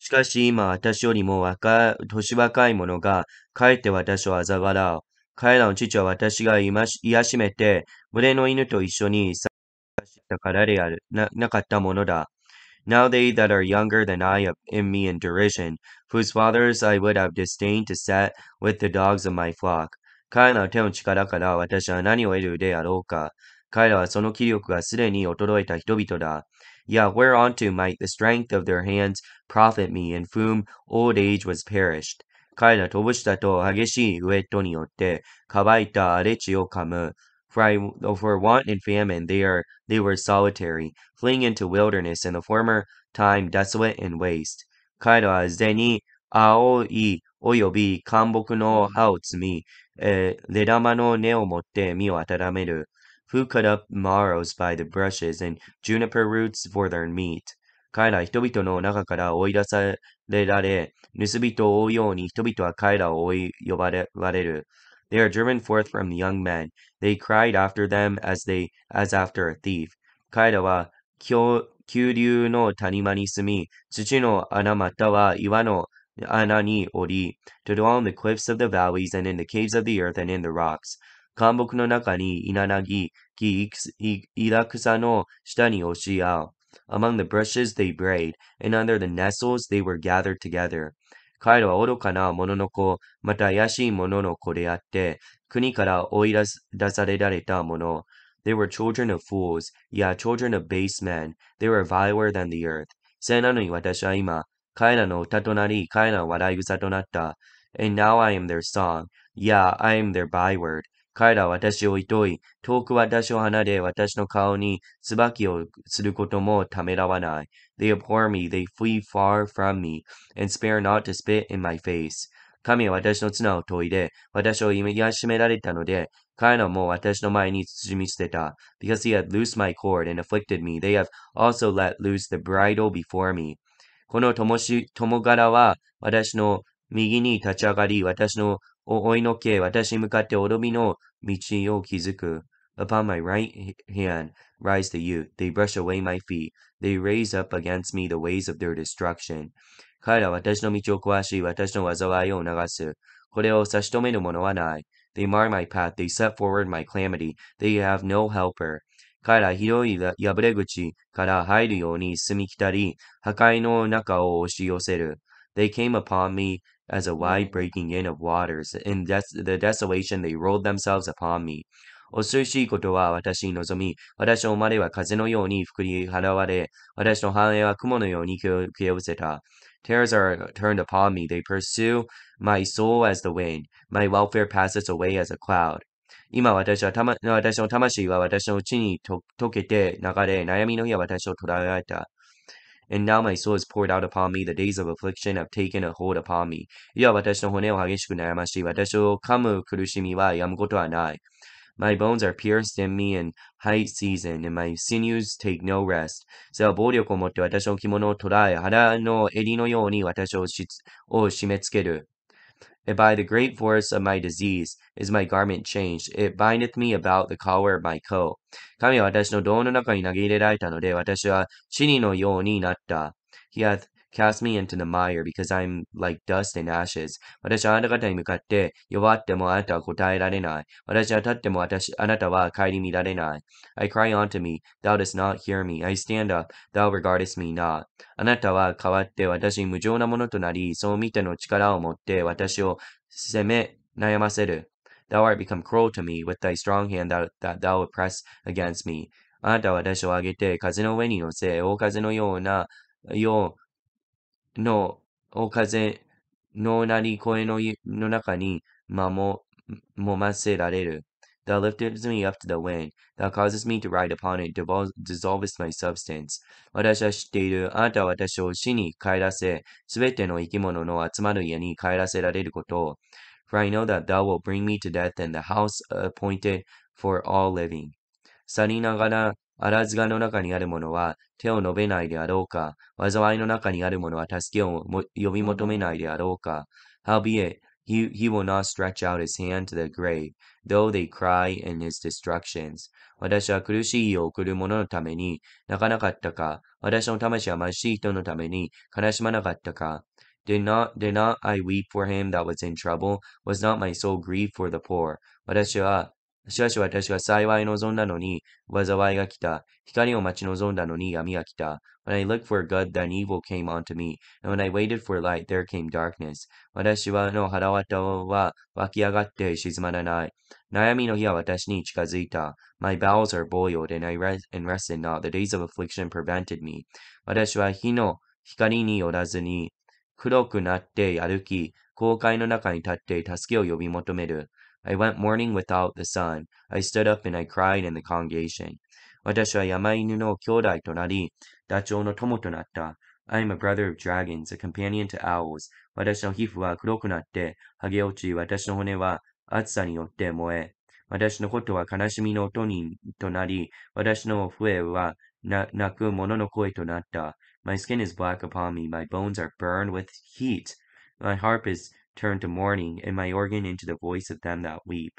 しかし今私よりも年若い者がかえって私を嘲笑う。彼らの父は私が癒しめて、群れの犬と一緒に探したからである、なかったものだ。Now they that are younger than I in me in derision, whose fathers I would have disdained to set with the dogs of my flock. 彼らの手の力から私は何を得るであろうか。彼らはその気力がすでに衰えた人々だ。Yeah, whereunto might the strength of their hands profit me, in whom old age was perished. 彼ら飛ぶしたと激しいウエットによって乾いた荒れ地を噛む。For want and famine they were solitary, fleeing into wilderness in the former time desolate and waste. 彼らは背に青いおよび干木の葉を摘み、出玉の根を持って身を温める。Who cut up marrows by the brushes and juniper roots for their meat. 彼らは人々の中から追い出されられ、盗人を追うように人々は彼らを追い呼ばれる。They are driven forth from the young men. They cried after them as after a thief. 彼らは急流の谷間に住み、土の穴または岩の穴に降り、to dwell in the cliffs of the valleys and in the caves of the earth and in the rocks. 干木の中に稲なぎ、イ草の下に押し合う。Among the bushes they brayed, and under the nettles they were gathered together. 彼らは愚かな者の子、また怪しい者の子であって、国から追い出されられた者。They were children of fools, yeah, children of base men. They were viler than the earth. せなのに私は今、彼らの歌となり、彼らの笑い草となった。And now I am their song. Yeah, I am their byword. 彼らは私を厭い、遠く私を離れ、私の顔に椿をすることもためらわない。They abhor me, they flee far from me, and spare not to spit in my face. 神は私の綱を研いで、私を癒しめられたので、彼らも私の前に包み捨てた。Because he had loosed my cord and afflicted me, they have also let loose the bridle before me. この友柄は私の右に立ち上がり、私の追いのけ、私に向かって滅びの道を築く。Upon my right hand rise the youth. They brush away my feet. They raise up against me the ways of their destruction. 彼らは私の道を壊し、私の災いを流す。これを差し止める者はない。They mar my path. They set forward my calamity. They have no helper. 彼らは広い破れ口から入るように進み来たり、破壊の中を押し寄せる。They came upon me as a wide breaking in of waters. In the desolation they rolled themselves upon me. 恐ろしいことは私に望み、私の生まれは風のように振り払われ、私の繁栄は雲のように消え失せた。Terrors are turned upon me. They pursue my soul as the wind. My welfare passes away as a cloud. 今私の魂は私の地に溶けて流れ、悩みの日は私を捉ええた。And now my soul is poured out upon me. The days of affliction have taken a hold upon me. いや、私の骨を激しく悩まし、私を噛む苦しみはやむことはない。My bones are pierced in me in high season, and my sinews take no rest. それは暴力をもって私の着物を捉え、腹の襟のように私を締め付ける。And by the great force of my disease is my garment changed. It bindeth me about the collar of my coat. 神は私の胴の中に投げ入れられたので、私は死にのようになった。He hath cast me into the mire, because I am like dust and ashes. 私はあなた方に向かって、弱ってもあなたは答えられない。私は立ってもあなたは顧みられない。I cry unto me, thou dost not hear me. I stand up, thou regardest me not. あなたは代わって私に無情なものとなり、そう見ての力を持って私を責め悩ませる。Thou art become cruel to me with thy strong hand that thou would press against me. あなたは私を上げて風の上に乗せ、大風のような、ようの、大風のなり声の中にもませられる。Thou liftest me up to the wind. Thou causest me to ride upon it. Dissolvest my substance. 私は知っている。あなたは私を死に帰らせ、すべての生き物の集まる家に帰らせられることを。For I know that thou wilt bring me to death in the house appointed for all living. 去りながら、あらずがの中にある者は手を伸べないであろうか。災いの中にある者は助けを呼び求めないであろうか。Howbeit, He will not stretch out his hand to the grave, though they cry in his destructions. 私は苦しい日を送る者のために泣かなかったか。私の魂は貧しい人のために悲しまなかったか。Did not I weep for him that was in trouble? Was not my soul grieved for the poor? しかし私は幸い望んだのに災いが来た。光を待ち望んだのに闇が来た。When I looked for good, then evil came unto me. And when I waited for light, there came darkness. の腹渡は湧き上がって静まらない。悩みの日は私に近づいた。My bowels are boiled, and I rested not. The days of affliction prevented me. 私は火の光によらずに、黒くなって歩き、航海の中に立って助けを呼び求める。I went mourning without the sun. I stood up and I cried in the congregation. 私は山犬の兄弟となり、ダチョウの友となった。I am a brother of dragons, a companion to owls. 私の皮膚は黒くなって剥げ落ち、私の骨は暑さによって燃え、私のことは悲しみの音となり、私の笛は泣く者の声となった。My skin is black upon me, my bones are burned with heat. My harp is turned to mourning, and my organ into the voice of them that weep.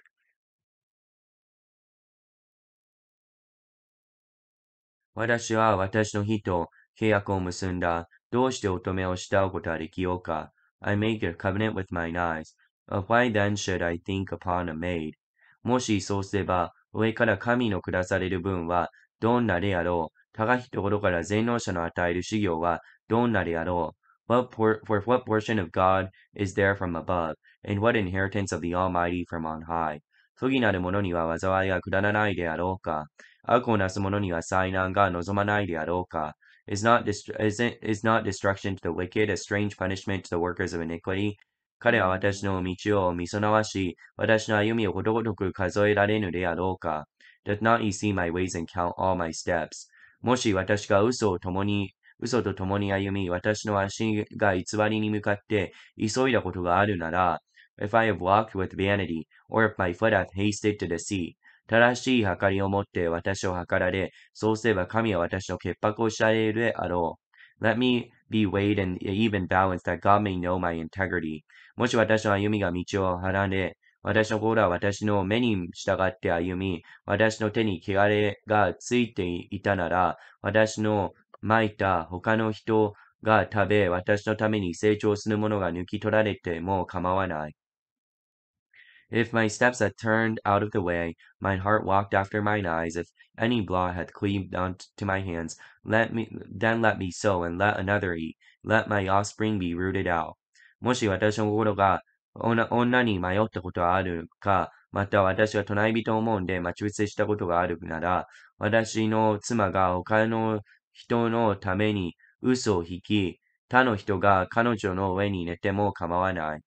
私は私の日と契約を結んだ。どうして乙女を慕うことはできようか。I make a covenant with mine eyes. Why then should I think upon a maid? もしそうすれば、上から神の下される分はどんなであろう。高きところから全能者の与える修行はどんなであろう。For what portion of God is there from above, and what inheritance of the Almighty from on high? 不義なる者には災いが下らないであろうか。悪をなす者には災難が望まないであろうか。Is not destruction to the wicked a strange punishment to the workers of iniquity? 彼は私の道を見備わし、私の歩みをことごとく数えられぬであろうか。Doth not he see my ways and count all my steps? もし私が嘘と共に歩み、私の足が偽りに向かって急いだことがあるなら、if I have walked with vanity, or if my foot hath hasted to deceit, 正しい計りをもって私を計られ、そうすれば神は私の潔白を知られるであろう。Let me be weighed in even balance that God may know my integrity. もし私の歩みが道を離れ、私の心は私の目に従って歩み、私の手に汚れがついていたなら、私のまいた他の人が食べ、私のために成長するものが抜き取られても構わない。If my steps had turned out of the way, mine heart walked after mine eyes, if any blot hath cleaved unto my hands, let me sow, and let another eat, let my offspring be rooted out. もし私の心が女に迷ったことがあるか、また私が隣人を思うんで待ち伏せしたことがあるなら、私の妻が他の人のために嘘を引き、他の人が彼女の上に寝ても構わない。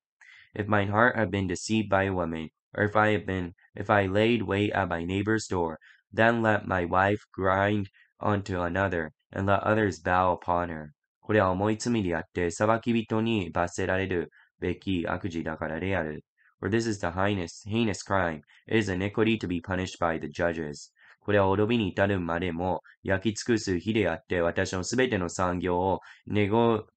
If mine heart have been deceived by a woman, or if I laid wait at my neighbor's door, then let my wife grind unto another, and let others bow upon her. これは重い罪であって、裁き人に罰せられるべき悪事だからである。For this is the heinous crime. It is iniquity to be punished by the judges. これは滅びに至るまでも焼き尽くす火であって、私のすべての産業を根こ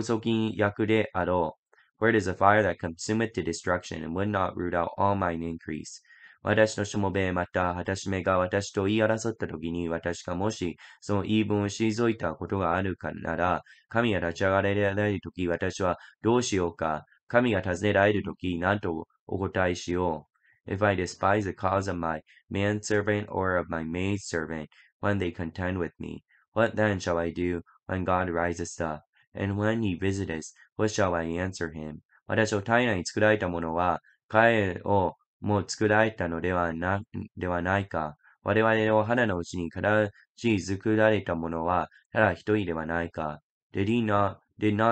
そぎに焼くであろう。For it is a fire that consumeth to destruction, and would not root out all mine increase. 私のしもべまた、はたしめが私と言い争ったときに、私がもし、その言い分を退いたことがあるかなら、神が立ち上がられるとき、私はどうしようか。神が尋ねられるとき、何とお答えしよう。If I despise the cause of my manservant or of my maidservant, when they contend with me, what then shall I do when God riseth up? And when he visiteth, what shall I answer him? 私を体内に作られたものは、彼をもう作られたのではないか。我々の肌のうちに形作られたものは、ただ一人ではないか。Did not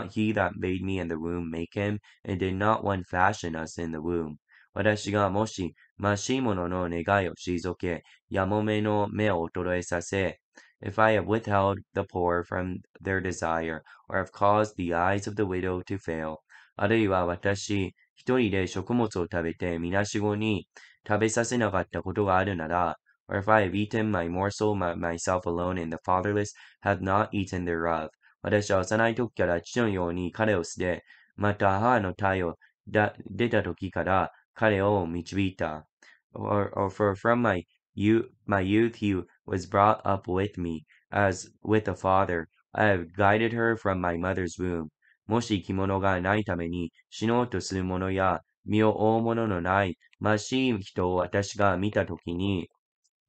he that made me in the womb make him, and did not one fashion us in the womb? 私がもし、ましいものの願いを退け、やもめの目を衰えさせ、if I have withheld the poor from their desire, or have caused the eyes of the widow to fail, あるいは私一人で食物を食べてみなしごに食べさせなかったことがあるなら、or if I have eaten my morsel myself alone, and the fatherless have not eaten thereof, 私は幼い時から父のように彼を捨て、また母の体を出た時から彼を導いた。For from my youth he was brought up with me, as with a father. I have guided her from my mother's womb. もし着物がないために死のうとする者や身を覆うもののない貧しい人を私が見たときに、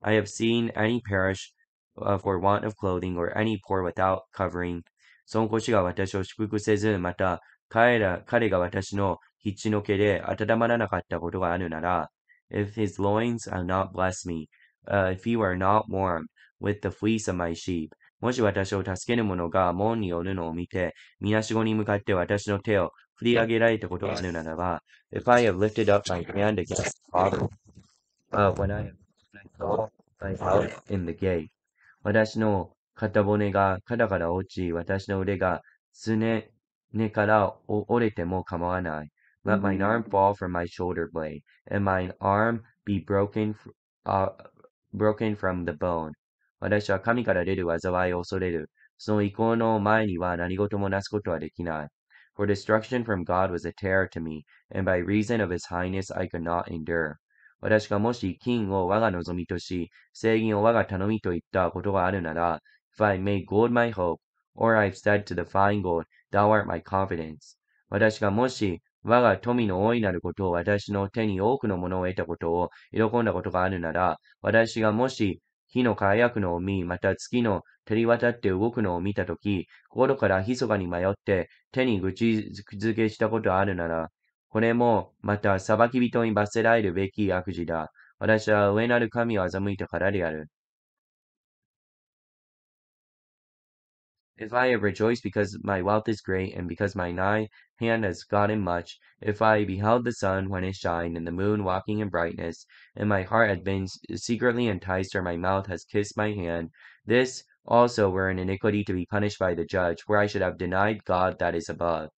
I have seen any perish for want of clothing, or any poor without covering. その腰が私を祝福せず、また彼が私の必の毛で温まらなかったことがあるなら、if his loins have not blessed me, if he were not warmed with the fleece of my sheep, もし私を助ける者が門におるのを見て、みなしごに向かって私の手を振り上げられたことがあるならば、if I have lifted up my hand against the Father, when I saw my house in the gate, 私の肩骨が肩から落ち、私の腕がすねから折れても構わない。Let mine arm fall from my shoulder blade, and mine arm be broken from the bone. 私は神から出る災いを恐れる。その意向の前には何事もなすことはできない。For destruction from God was a terror to me, and by reason of his highness I could not endure. 私がもし金を我が望みとし、正義を我が頼みと言ったことがあるなら、if I made gold my hope, or I've said to the fine gold, thou art my confidence. 私がもし我が富の大いなることを私の手に多くのものを得たことを喜んだことがあるなら、私がもし火の輝くのを見、また月の照り渡って動くのを見たとき、心から密かに迷って手に口づけしたことがあるなら、これもまた裁き人に罰せられるべき悪事だ。私は上なる神を欺いたからである。If I have rejoiced because my wealth is great, and because my nigh hand has gotten much, if I beheld the sun when it shined, and the moon walking in brightness, and my heart had been secretly enticed, or my mouth has kissed my hand, this also were an iniquity to be punished by the judge, for I should have denied God that is above.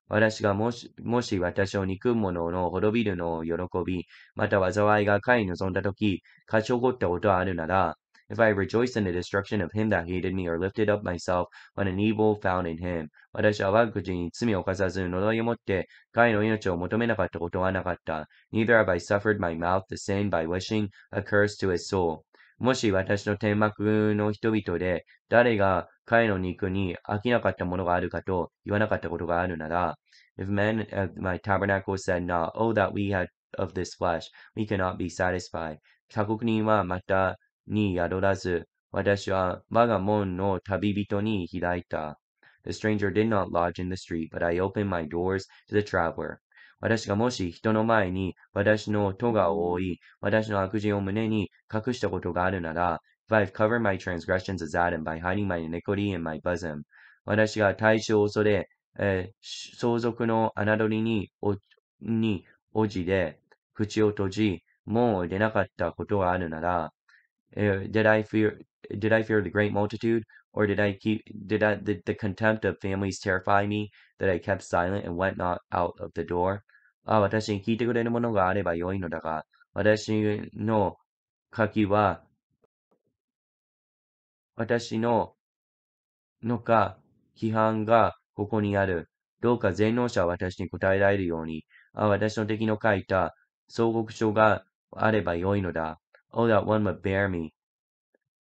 私がもし私を憎む者の滅びるのを喜び、また災いが彼に臨んだとき、勝ち起こったことがあるなら、if I rejoiced in the destruction of him that hated me, or lifted up myself on an evil found in him, 私は我が口に罪を犯さず、呪いをもって彼の命を求めなかったことはなかった。Neither have I suffered my mouth to sin by wishing a curse to his soul. もし私の天幕の人々で誰が彼の肉に飽きなかったものがあるかと言わなかったことがあるなら、if men of my tabernacle said not, oh, that we had of this flesh, we cannot be satisfied. 他国人はまたに宿らず、私は我が門の旅人に開いた。The stranger did not lodge in the street, but I opened my doors to the traveler. 私がもし人の前に私の咎を覆い、私の悪事を胸に隠したことがあるなら、if I have covered my transgressions as Adam by hiding my iniquity in my bosom, 私が大衆を恐れ、相続の侮りに応じで口を閉じ、門を出なかったことがあるなら、did I fear the great multitude, or did the contempt of families terrify me, that I kept silent and went not out of the door? 私に聞いてくれるものがあればよいのだが、私の書は、私のか、批判がここにある。どうか全能者は私に答えられるように、私の敵の書いた総告書があればよいのだ。Oh, that one would bear me.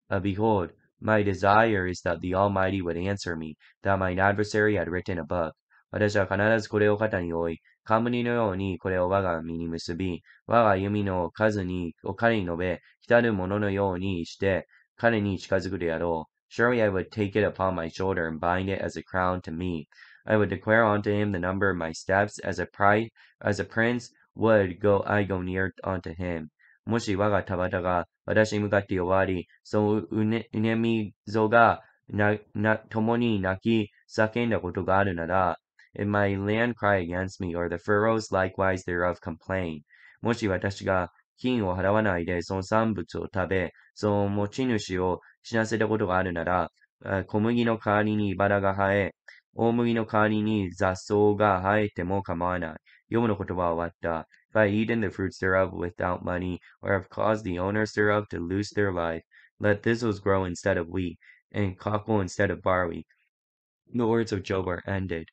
Behold, my desire is that the Almighty would answer me, that mine adversary had written a book. 私は必ずこれを肩に負い、冠のようにこれを我が身に結び、我が弓の数を彼に述べ、来る者のようにして彼に近づくであろう。Surely I would take it upon my shoulder and bind it as a crown to me. I would declare unto him the number of my steps, as a prince I go near unto him. もし我が田畑が私に向かって弱り、そのうねみぞが共に泣き叫んだことがあるなら、if my land cry against me, or the furrows likewise thereof complain. もし私が金を払わないでその産物を食べ、その持ち主を死なせたことがあるなら、小麦の代わりに茨が生え、大麦の代わりに雑草が生えても構わない。読むの言葉は終わった。If I eat in the fruits thereof without money, or have caused the owners thereof to lose their life, let thistles grow instead of wheat, and cockle instead of barley. The words of Job are ended.